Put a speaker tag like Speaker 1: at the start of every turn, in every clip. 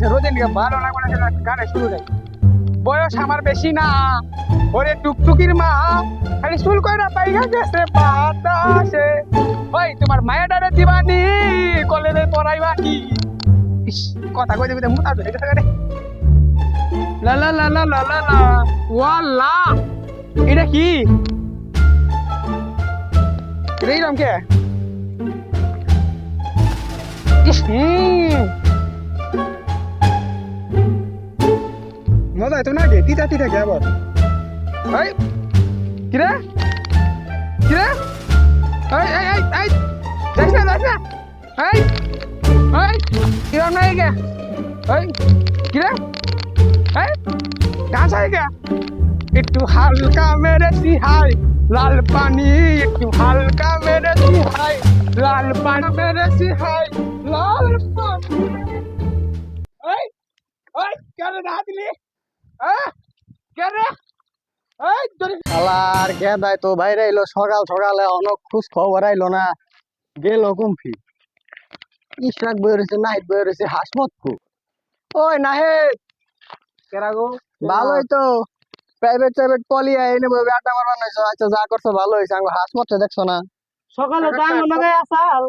Speaker 1: রোজের দিকে ভালো লাগবে না সেটা গানে শুরু নেই বয়স আমার বেশি না ওরে টুকটুকির মা খালি চুল কইরা পাইগা গেছে বাতাসে ওই তোমার মায়া ডারে দিবানি কলেজে পড়াইবা কি ইস, কথা কই দিবি মুতা ধরে গেছে রে লা লা লা লা লা লা লা ওয়াল্লা এটা কি এইরকম কে ইস মজা তো নাকি তিতা তিতা কে আবার এই কিরে কিরে এই এই এই এই দেখছ না এই এই কিরম নাই কে এই কিরে এই ডান্স হয় কে একটু হালকা মেরে সিহাই লাল পানি একটু হালকা মেরে সিহাই লাল পানি মেরে সিহাই লাল পানি এই এই কেন না দিলি
Speaker 2: আলার গেদাই তো বাইরে এলো সকাল সকালে অনেক খোঁজ খবর আইলো না গেল কুমফি ইশরাক বই রয়েছে নাহিদ বই রয়েছে হাসমত কু ওই নাহিদ
Speaker 1: কেরাগো
Speaker 2: ভালোই তো প্রাইভেট পলি এনে বই আড্ডা মারবার নাইছো আচ্ছা যা করছো ভালো হয়েছে আমি হাসমত দেখছো না
Speaker 3: সকালে তো আমার নাগাই আসাল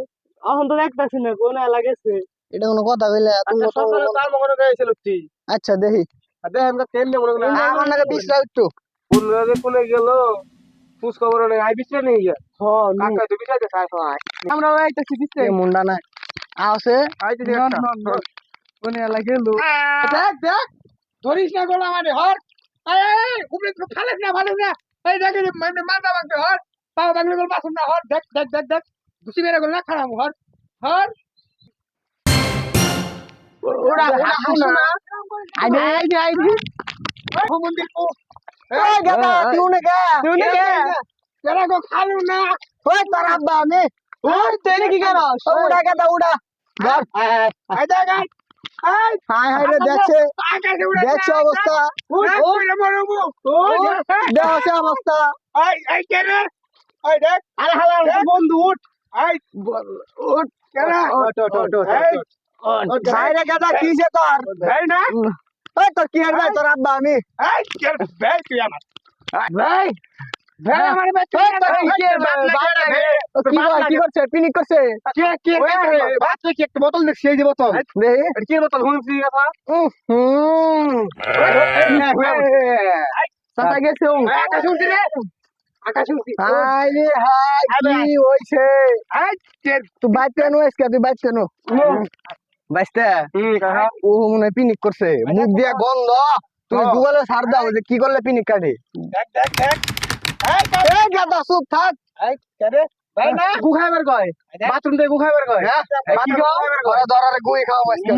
Speaker 3: এখন তো দেখতাছি না কোন লাগেছে
Speaker 2: এটা কোনো কথা কইলে তুমি তো
Speaker 1: সকালে তার মনে গাইছিল তুই
Speaker 2: আচ্ছা দেখি
Speaker 1: আদে আমরা তেল দে মনে করি
Speaker 2: আমার নাকি পিছলা একটু
Speaker 1: পুনরাজে কোনে গেল ফুস খবর নেই আই বিছরে নেই গিয়া
Speaker 3: হ্যাঁ
Speaker 1: কাকা তো বিছাইতে চাই হয় আমরা আইতাছি বিছরে
Speaker 2: এ মুন্ডা নাই আছে
Speaker 1: আইতে দেখ কোনে লাগে লো দেখ দেখ ধরিস না গোলা মানে হর এই এই উপরে তো ফালেস না এই দেখ মানে মাথা ভাঙতে হর পাও ভাঙলে গোল পাছন না হর দেখ দেখ দেখ দেখ দুসি মেরে গোল না খারাপ হর হর ওড়া হাসু না
Speaker 2: আইডি
Speaker 1: মন্দির কো
Speaker 2: ওই গাদা তুই কে
Speaker 1: কেরা গো খালু না
Speaker 2: ওই তোর আব্বা আমি
Speaker 1: ওই তেনে কি করস
Speaker 2: উড়া গাদা উড়া ধর
Speaker 1: এই দেখ এই
Speaker 2: হাই হাই রে দেখছে
Speaker 1: আকাশে উড়ে
Speaker 2: দেখছে অবস্থা
Speaker 1: ওই রে মরবো ওই
Speaker 2: দেখছে অবস্থা
Speaker 1: এই কেরে এই দেখ আরে হালা বন্ধু উঠ এই উঠ কেরা
Speaker 2: বাইরে গাদা কিছে তোর
Speaker 1: ভাই না
Speaker 2: ওই তোর কি হবে তোর আব্বা আমি
Speaker 1: এই কে ভাই তুই আমার ভাই ভাই আমার বাচ্চা
Speaker 2: কি করছে পিনিক করছে
Speaker 1: কে বাচ্চা কি একটা বোতল দেখছি এই যে বোতল
Speaker 2: দেখি
Speaker 1: কি বোতল হুমছি কথা
Speaker 2: সাথে গেছে
Speaker 1: আকাশ উঠছে রে আকাশ উঠছে
Speaker 2: হাই রে হাই কি হইছে
Speaker 1: এই কে
Speaker 2: তুই বাইক কেন আজকে তুই বাইক কেন বাইসতে ও মনে পিনিক করছে মুখ দিয়া গন্ধ তুই গুগলে সার্চ দাও যে কি করলে পিনিক কাটে
Speaker 1: দেখ দেখ দেখ
Speaker 2: এই গাদা চুপ থাক
Speaker 1: এই কেরে ভাই না গু খাইবার কয় বাথরুম থেকে গু খাইবার কয়
Speaker 2: কি গো ওরে ধরারে গুই খাও আজকে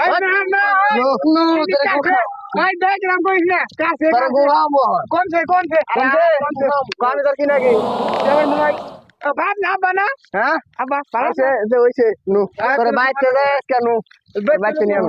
Speaker 1: এই না না
Speaker 2: নো তোরে গু খাও
Speaker 1: এই দেখ রাম কইছ না কাছে
Speaker 2: তোরে গু খাও মোহন
Speaker 1: কোন সে
Speaker 2: কানে তোর কি নাকি
Speaker 1: যেমন মনে বাপ না বানা
Speaker 2: হ্যাঁ
Speaker 1: আবা
Speaker 2: আছে যে হইছে নু তোরে বাইক তে কেন বাইক নিয়ে